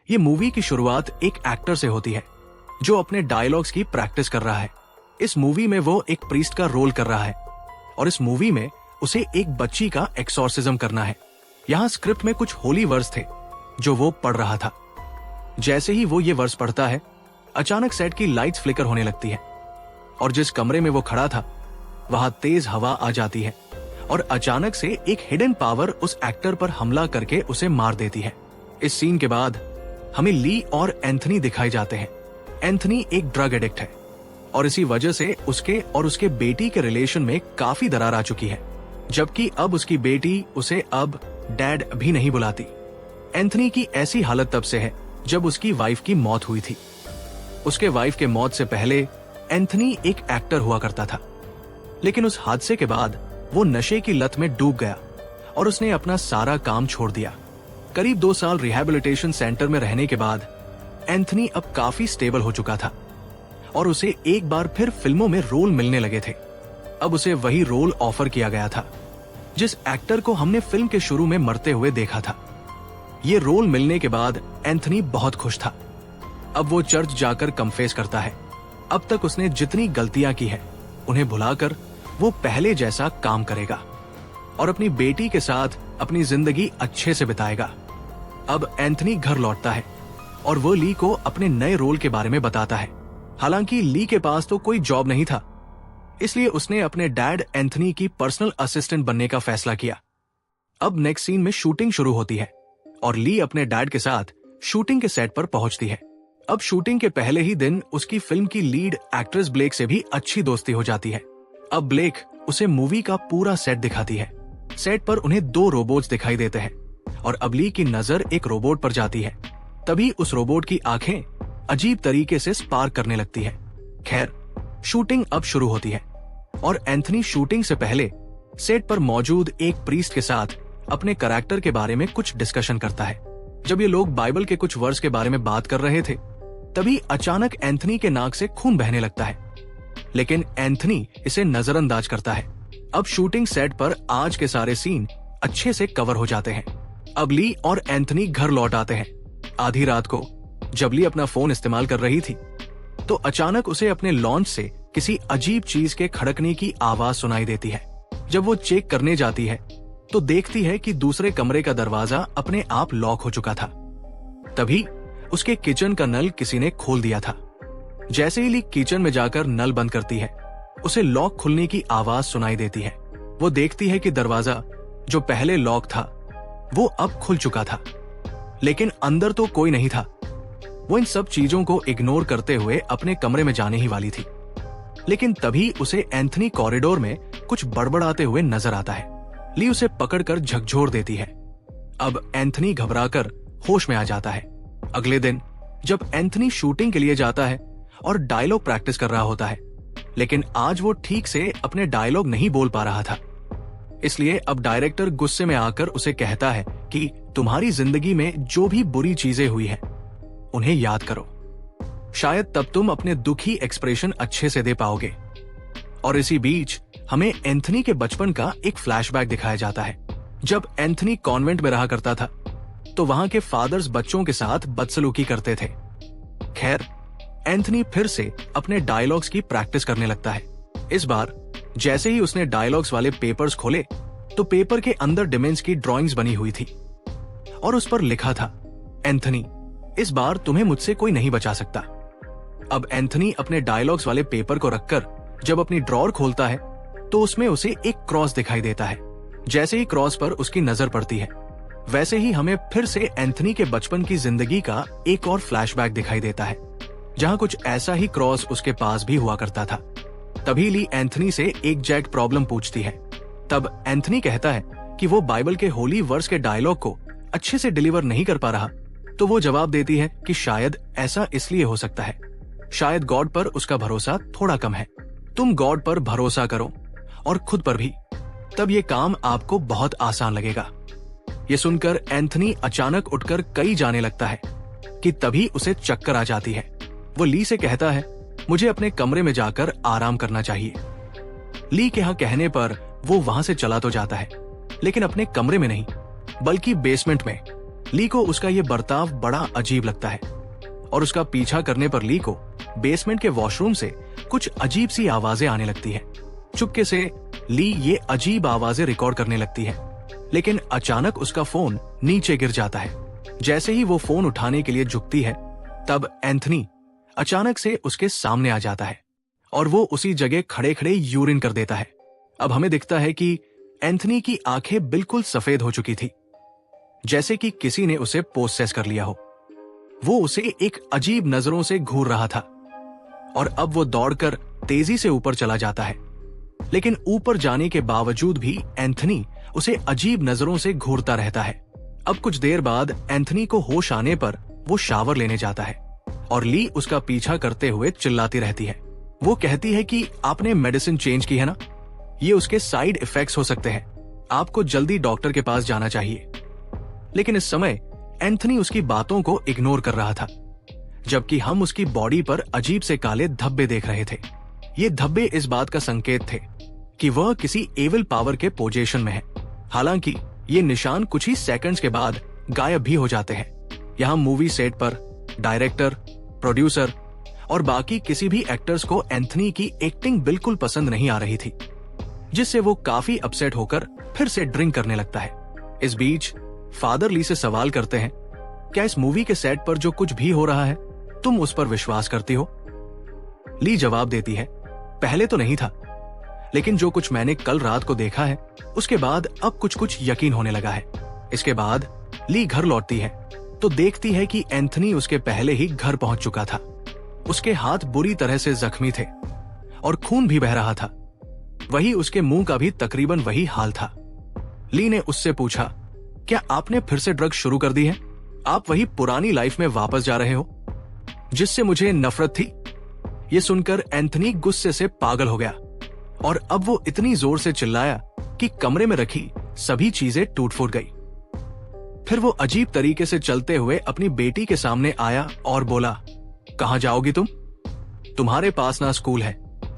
ये मूवी की शुरुआत एक एक्टर से होती है जो अपने डायलॉग्स की प्रैक्टिस कर रहा है। इस मूवी में वो एक प्रीस्ट का रोल कर रहा है और इस मूवी में उसे एक बच्ची का एक्सॉर्सिज्म करना है। यहाँ स्क्रिप्ट में कुछ होली वर्स थे जो वो पढ़ रहा था। जैसे ही वो ये वर्स पढ़ता है, अचानक सेट की लाइट्स फ्लिकर होने लगती है और जिस कमरे में वो खड़ा था वहां तेज हवा आ जाती है और अचानक से एक हिडन पावर उस एक्टर पर हमला करके उसे मार देती है। इस सीन के बाद हमें ली और एंथनी दिखाए जाते हैं। एंथनी एक ड्रग एडिक्ट है और इसी वजह से उसके और उसके बेटी के रिलेशन में काफी दरार आ चुकी है, जबकि अब उसकी बेटी उसे अब डैड भी नहीं बुलाती। एंथनी की ऐसी हालत तब से है जब उसकी वाइफ की मौत हुई थी। उसके वाइफ के मौत से पहले एंथनी एक एक्टर हुआ करता था, लेकिन उस हादसे के बाद वो नशे की लत में डूब गया और उसने अपना सारा काम छोड़ दिया। करीब 2 साल रिहैबिलिटेशन सेंटर में रहने के बाद एंथनी अब काफी स्टेबल हो चुका था और उसे एक बार फिर फिल्मों में रोल मिलने लगे थे। अब उसे वही रोल ऑफर किया गया था जिस एक्टर को हमने फिल्म के शुरू में मरते हुए देखा था। ये रोल मिलने के बाद एंथनी बहुत खुश था। अब वो चर्च जाकर कन्फेस करता है अब तक उसने जितनी गलतियां की है उन्हें भुलाकर वो पहले जैसा काम करेगा और अपनी बेटी के साथ अपनी जिंदगी अच्छे से बिताएगा। अब एंथनी घर लौटता है और वो ली को अपने नए रोल के बारे में बताता है। हालांकि ली के पास तो कोई जॉब नहीं था, इसलिए उसने अपने डैड एंथनी की पर्सनल असिस्टेंट बनने का फैसला किया। अब नेक्स्ट सीन में शूटिंग शुरू होती है और ली अपने डैड के साथ शूटिंग के सेट पर पहुंचती है। अब शूटिंग के पहले ही दिन उसकी फिल्म की लीड एक्ट्रेस ब्लेक से भी अच्छी दोस्ती हो जाती है। अब ब्लेक उसे मूवी का पूरा सेट दिखाती है। सेट पर उन्हें 2 रोबोट्स दिखाई देते हैं और अब ली की नजर एक रोबोट पर जाती है। तभी उस रोबोट की आंखें अजीब तरीके से स्पार्क करने लगती है। खैर, शूटिंग अब शुरू होती है और एंथनी शूटिंग से पहले सेट पर मौजूद एक प्रीस्ट के साथ अपने कैरेक्टर के बारे में कुछ डिस्कशन करता है। जब ये लोग बाइबल के कुछ वर्स के बारे में बात कर रहे थे, तभी अचानक एंथनी के नाक से खून बहने लगता है, लेकिन एंथनी इसे नजरअंदाज करता है। अब शूटिंग सेट पर आज के सारे सीन अच्छे से कवर हो जाते हैं। अब ली और एंथनी घर लौट आते हैं। आधी रात को जब ली अपना फोन इस्तेमाल कर रही थी तो अचानक उसे अपने लॉन्च से किसी अजीब चीज के खड़कने की आवाज सुनाई देती है। जब वो चेक करने जाती है तो देखती है कि दूसरे कमरे का दरवाजा अपने आप लॉक हो चुका था। तभी उसके किचन का नल किसी ने खोल दिया था। जैसे ही ली किचन में जाकर नल बंद करती है, उसे लॉक खुलने की आवाज सुनाई देती है। वो देखती है कि दरवाजा जो पहले लॉक था वो अब खुल चुका था, लेकिन अंदर तो कोई नहीं था। वो इन सब चीजों को इग्नोर करते हुए अपने कमरे में जाने ही वाली थी, लेकिन तभी उसे एंथनी कॉरिडोर में कुछ बड़बड़ाते हुए नजर आता है। ली उसे पकड़कर झकझोर देती है। अब एंथनी घबराकर होश में आ जाता है। अगले दिन जब एंथनी शूटिंग के लिए जाता है और डायलॉग प्रैक्टिस कर रहा होता है, लेकिन आज वो ठीक से अपने डायलॉग नहीं बोल पा रहा था। इसलिए अब डायरेक्टर गुस्से में आकर उसे कहता है कि तुम्हारी जिंदगी में जो भी बुरी चीजें हुई हैं, उन्हें याद करो। शायद तब तुम अपने दुखी एक्सप्रेशन अच्छे से दे पाओगे। और इसी बीच हमें एंथनी के बचपन का एक फ्लैशबैक दिखाया जाता है। जब एंथनी कॉन्वेंट में रहा करता था तो वहां के फादर्स बच्चों के साथ बदसलूकी करते थे। खैर, एंथनी फिर से अपने डायलॉग्स की प्रैक्टिस करने लगता है। इस बार जैसे ही उसने डायलॉग्स वाले पेपर्स खोले तो पेपर के अंदर डिमेंस की ड्राइंग्स बनी हुई थी और उस पर लिखा था, एंथनी, इस बार तुम्हें मुझसे कोई नहीं बचा सकता। अब एंथनी अपने डायलॉग्स वाले पेपर को रखकर जब अपनी ड्रॉअर खोलता है तो उसमें उसे एक क्रॉस दिखाई देता है। जैसे ही क्रॉस पर उसकी नजर पड़ती है, वैसे ही हमें फिर से एंथनी के बचपन की जिंदगी का एक और फ्लैशबैक दिखाई देता है, जहां कुछ ऐसा ही क्रॉस उसके पास भी हुआ करता था। तभी ली एंथनी से एक जेट प्रॉब्लम पूछती है। तब एंथनी कहता है कि वो बाइबल के होली वर्स के डायलॉग को अच्छे से डिलीवर नहीं कर पा रहा। तो वो जवाब देती है कि शायद ऐसा इसलिए हो सकता है, शायद गॉड पर उसका भरोसा थोड़ा कम है। तुम गॉड पर भरोसा करो और खुद पर भी, तब ये काम आपको बहुत आसान लगेगा। ये सुनकर एंथनी अचानक उठकर कहीं जाने लगता है कि तभी उसे चक्कर आ जाती है। वो ली से कहता है, मुझे अपने कमरे में जाकर आराम करना चाहिए। ली के यहाँ कहने पर वो वहां से चला तो जाता है, लेकिन अपने कमरे में नहीं बल्कि बेसमेंट में, ली को उसका ये बर्ताव बड़ा अजीब लगता है और उसका पीछा करने पर ली को बेसमेंट के वॉशरूम से कुछ अजीब सी आवाजें आने लगती है। चुपके से ली ये अजीब आवाजें रिकॉर्ड करने लगती है, लेकिन अचानक उसका फोन नीचे गिर जाता है। जैसे ही वो फोन उठाने के लिए झुकती है, तब एंथनी अचानक से उसके सामने आ जाता है और वो उसी जगह खड़े खड़े यूरिन कर देता है। अब हमें दिखता है कि एंथनी की आंखें बिल्कुल सफेद हो चुकी थी, जैसे कि किसी ने उसे पोसेस कर लिया हो। वो उसे एक अजीब नजरों से घूर रहा था और अब वो दौड़कर तेजी से ऊपर चला जाता है, लेकिन ऊपर जाने के बावजूद भी एंथनी उसे अजीब नजरों से घूरता रहता है। अब कुछ देर बाद एंथनी को होश आने पर वो शावर लेने जाता है और ली उसका पीछा करते हुए चिल्लाती रहती है। वो कहती है कि आपने मेडिसिन चेंज की है ना, ये उसके साइड इफेक्ट्स हो सकते हैं, आपको जल्दी डॉक्टर के पास जाना चाहिए। लेकिन इस समय एंथनी उसकी बातों को इग्नोर कर रहा था, जबकि हम उसकी बॉडी पर अजीब से काले धब्बे देख रहे थे। ये धब्बे इस बात का संकेत थे कि वह किसी एविल पावर के पोजेशन में है। हालांकि ये निशान कुछ ही सेकंड्स के बाद गायब भी हो जाते हैं। यहाँ मूवी सेट पर डायरेक्टर, प्रोड्यूसर और बाकी किसी भी एक्टर्स को एंथनी की एक्टिंग बिल्कुल पसंद नहीं आ रही थी, जिससे वो काफी अपसेट होकर फिर से ड्रिंक करने लगता है। इस बीच फादर ली से सवाल करते हैं, क्या इस मूवी के सेट पर जो कुछ भी हो रहा है तुम उस पर विश्वास करती हो? ली जवाब देती है, पहले तो नहीं था, लेकिन जो कुछ मैंने कल रात को देखा है उसके बाद अब कुछ कुछ यकीन होने लगा है। इसके बाद ली घर लौटती है तो देखती है कि एंथनी उसके पहले ही घर पहुंच चुका था। उसके हाथ बुरी तरह से जख्मी थे और खून भी बह रहा था। वही उसके मुंह का भी तकरीबन वही हाल था। ली ने उससे पूछा, क्या आपने फिर से ड्रग्स शुरू कर दी है? आप वही पुरानी लाइफ में वापस जा रहे हो जिससे मुझे नफरत थी? ये सुनकर एंथनी गुस्से से पागल हो गया और अब वो इतनी जोर से चिल्लाया कि कमरे में रखी सभी चीजें टूट फूट गई। फिर वो अजीब तरीके से चलते हुए अपनी बेटी के सामने आया और बोला, कहां जाओगी तुम? तुम्हारे पास ना स्कूल है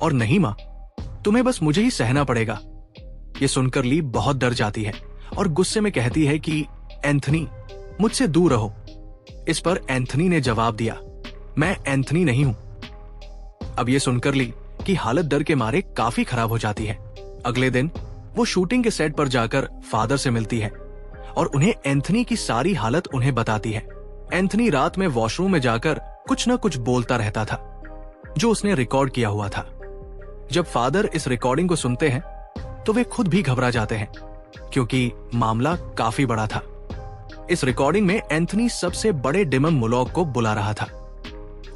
और नहीं मां, तुम्हें बस मुझे ही सहना पड़ेगा। ये सुनकर ली बहुत डर जाती है और गुस्से में कहती है कि एंथनी, मुझसे दूर रहो। इस पर एंथनी ने जवाब दिया, मैं एंथनी नहीं हूं। अब ये सुनकर ली की हालत डर के मारे काफी खराब हो जाती है। अगले दिन वो शूटिंग के सेट पर जाकर फादर से मिलती है और उन्हें एंथनी की सारी हालत उन्हें बताती है। एंथनी रात में वॉशरूम में जाकर कुछ न कुछ बोलता रहता था जो उसने रिकॉर्ड किया हुआ था। जब फादर इस रिकॉर्डिंग को सुनते हैं तो वे खुद भी घबरा जाते हैं, क्योंकि मामला काफी बड़ा था। इस रिकॉर्डिंग में एंथनी सबसे बड़े डिमम मुलॉक को बुला रहा था।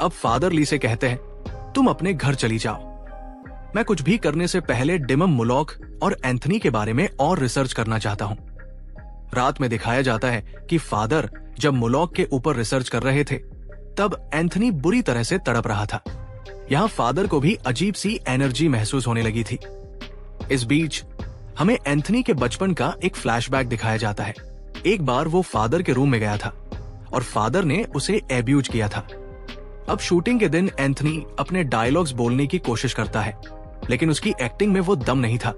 अब फादर ली से कहते हैं, तुम अपने घर चली जाओ, मैं कुछ भी करने से पहले डिमम मुलॉक और एंथनी के बारे में और रिसर्च करना चाहता हूं। रात में दिखाया जाता है कि फादर जब मुलॉक के ऊपर रिसर्च कर रहे थे तब एंथनी बुरी तरह से तड़प रहा था। यहाँ फादर को भी अजीब सी एनर्जी महसूस होने लगी थी। इस बीच हमें एंथनी के बचपन का एक फ्लैशबैक दिखाया जाता है। एक बार वो फादर के रूम में गया था और फादर ने उसे एब्यूज किया था। अब शूटिंग के दिन एंथनी अपने डायलॉग्स बोलने की कोशिश करता है, लेकिन उसकी एक्टिंग में वो दम नहीं था,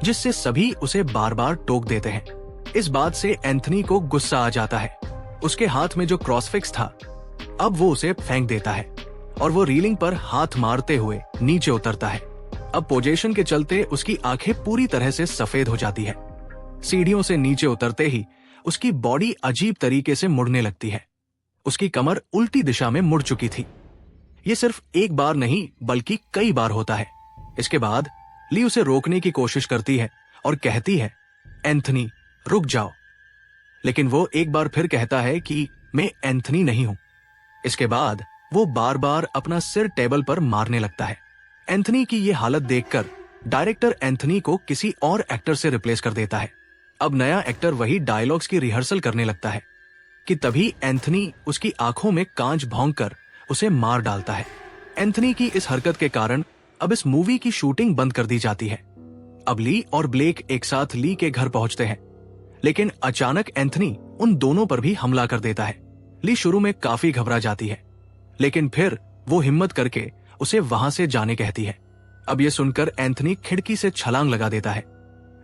जिससे सभी उसे बार बार टोक देते हैं। इस बात से एंथनी को गुस्सा आ जाता है। उसके हाथ में जो क्रॉसफिक्स था अब वो उसे फेंक देता है और वो रीलिंग पर हाथ मारते हुए नीचे उतरता है। अब पोजेशन के चलते उसकी आंखें पूरी तरह से सफेद हो जाती है। सीढ़ियों से नीचे उतरते ही उसकी बॉडी अजीब तरीके से मुड़ने लगती है। उसकी कमर उल्टी दिशा में मुड़ चुकी थी। ये सिर्फ एक बार नहीं बल्कि कई बार होता है। इसके बाद ली उसे रोकने की कोशिश करती है और कहती है, एंथनी रुक जाओ, लेकिन वो एक बार फिर कहता है कि मैं एंथनी नहीं हूं। इसके बाद वो बार बार अपना सिर टेबल पर मारने लगता है। एंथनी की ये हालत देखकर डायरेक्टर एंथनी को किसी और एक्टर से रिप्लेस कर देता है। अब नया एक्टर वही डायलॉग्स की रिहर्सल करने लगता है कि तभी एंथनी उसकी आंखों में कांच भौंककर उसे मार डालता है। एंथनी की इस हरकत के कारण अब इस मूवी की शूटिंग बंद कर दी जाती है। अब ली और ब्लेक एक साथ ली के घर पहुंचते हैं, लेकिन अचानक एंथनी उन दोनों पर भी हमला कर देता है। ली शुरू में काफी घबरा जाती है, लेकिन फिर वो हिम्मत करके उसे वहां से जाने कहती है। अब ये सुनकर एंथनी खिड़की से छलांग लगा देता है,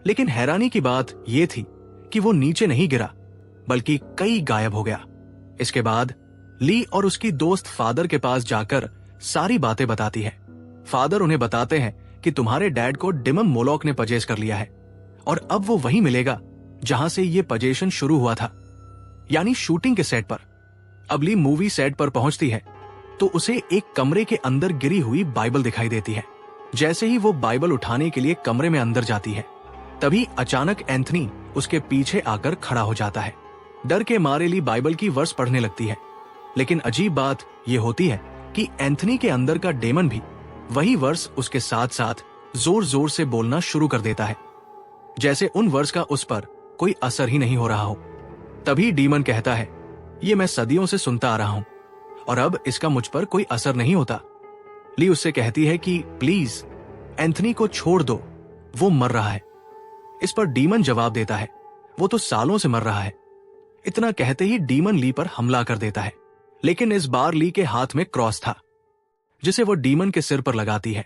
लेकिन हैरानी की बात यह थी कि वो नीचे नहीं गिरा, बल्कि कई गायब हो गया। इसके बाद ली और उसकी दोस्त फादर के पास जाकर सारी बातें बताती है। फादर उन्हें बताते हैं कि तुम्हारे डैड को डिमम मोलॉक ने पजेस कर लिया है और अब वो वहीं मिलेगा जहां से ये पजेशन शुरू हुआ था, यानी शूटिंग के सेट पर। अब ली मूवी सेट पर पहुंचती है तो उसे एक कमरे के अंदर गिरी हुई बाइबल दिखाई देती है। जैसे ही वो बाइबल उठाने के लिए कमरे में अंदर जाती है, तभी अचानक एंथनी उसके पीछे आकर खड़ा हो जाता है। डर के मारे ली बाइबल की वर्स पढ़ने लगती है, लेकिन अजीब बात यह होती है कि एंथनी के अंदर का डेमन भी वही वर्स उसके साथ साथ जोर जोर से बोलना शुरू कर देता है, जैसे उन वर्स का उस पर कोई असर ही नहीं हो रहा हो। तभी डीमन कहता है, ये मैं सदियों से सुनता आ रहा हूं और अब इसका मुझ पर कोई असर नहीं होता। ली उससे कहती है कि प्लीज एंथनी को छोड़ दो, वो मर रहा है। इस पर डीमन जवाब देता है, वो तो सालों से मर रहा है। इतना कहते ही डीमन ली पर हमला कर देता है, लेकिन इस बार ली के हाथ में क्रॉस था, जिसे वो डीमन के सिर पर लगाती है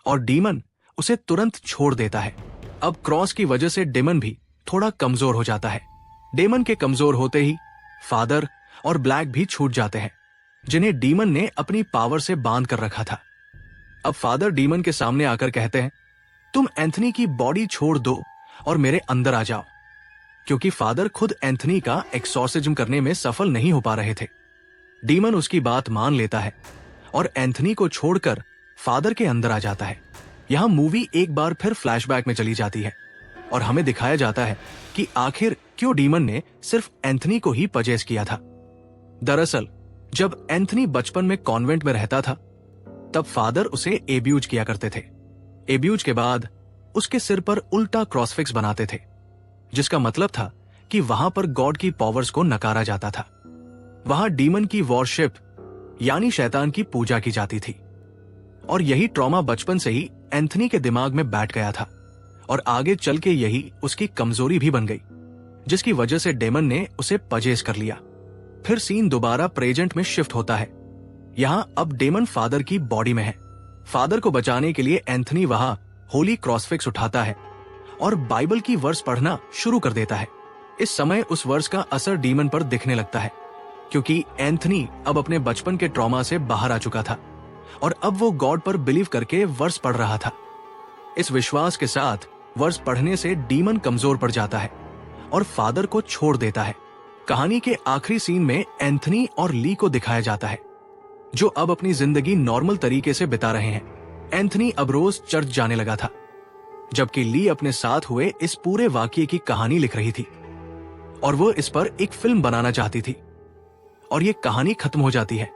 और डीमन उसे तुरंत छोड़ देता है। अब क्रॉस की वजह से डेमन भी थोड़ा कमजोर हो जाता है। डेमन के कमजोर होते ही फादर और ब्लैक भी छूट जाते हैं, जिन्हें डीमन ने अपनी पावर से बांध कर रखा था। अब फादर डीमन के सामने आकर कहते हैं, तुम एंथनी की बॉडी छोड़ दो और मेरे अंदर आ जाओ, क्योंकि फादर खुद एंथनी का एक्सॉर्सिज्म करने में सफल नहीं हो पा रहे थे। डीमन उसकी बात मान लेता है और एंथनी को छोड़कर फादर के अंदर आ जाता है। यहां मूवी एक बार फिर फ्लैशबैक में चली जाती है और हमें दिखाया जाता है कि आखिर क्यों डीमन ने सिर्फ एंथनी को ही पजेस किया था। दरअसल जब एंथनी बचपन में कॉन्वेंट में रहता था, तब फादर उसे एब्यूज किया करते थे। एब्यूज के बाद उसके सिर पर उल्टा क्रॉसफिक्स बनाते थे, जिसका मतलब था कि वहां पर गॉड की पावर्स को नकारा जाता था। वहां डीमन की वॉरशिप यानी शैतान की पूजा की जाती थी और यही ट्रॉमा बचपन से ही एंथनी के दिमाग में बैठ गया था और आगे चल के यही उसकी कमजोरी भी बन गई, जिसकी वजह से डेमन ने उसे पजेस कर लिया। फिर सीन दोबारा प्रेजेंट में शिफ्ट होता है। यहाँ अब डेमन फादर की बॉडी में है। फादर को बचाने के लिए एंथनी वहां होली क्रॉसफिक्स उठाता है और बाइबल की वर्स पढ़ना शुरू कर देता है। इस समय उस वर्स का असर डीमन पर दिखने लगता है, क्योंकि एंथनी अब अपने बचपन के ट्रॉमा से बाहर आ चुका था और अब वो गॉड पर बिलीव करके वर्स पढ़ रहा था। इस विश्वास के साथ वर्स पढ़ने से डीमन कमजोर पड़ जाता है और फादर को छोड़ देता है। कहानी के आखिरी सीन में एंथनी और ली को दिखाया जाता है, जो अब अपनी जिंदगी नॉर्मल तरीके से बिता रहे हैं। एंथनी अब रोज चर्च जाने लगा था, जबकि ली अपने साथ हुए इस पूरे वाकये की कहानी लिख रही थी और वो इस पर एक फिल्म बनाना चाहती थी और ये कहानी खत्म हो जाती है।